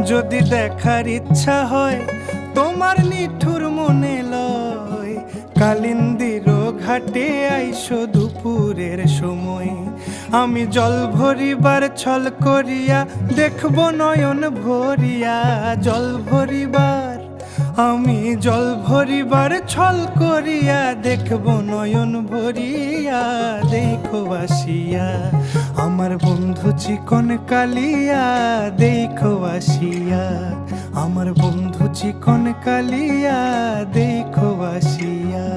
যদি দেখার ইচ্ছা হয় তোমার নিঠুর মনে লয়, কালিন্দির ঘাটে আইসো দুপুরের সময়। আমি জল ভরিবার ছল করিয়া দেখব নয়ন ভরিয়া, জল ভরিবার আমি জল ভরিবার ছল করিয়া দেখব নয়ন ভরিয়া। দেখো আসিয়া আমার বন্ধু চিকন কালিয়া, দেখো আসিয়া আমার বন্ধু চিকন কালিয়া, দেখো আসিয়া।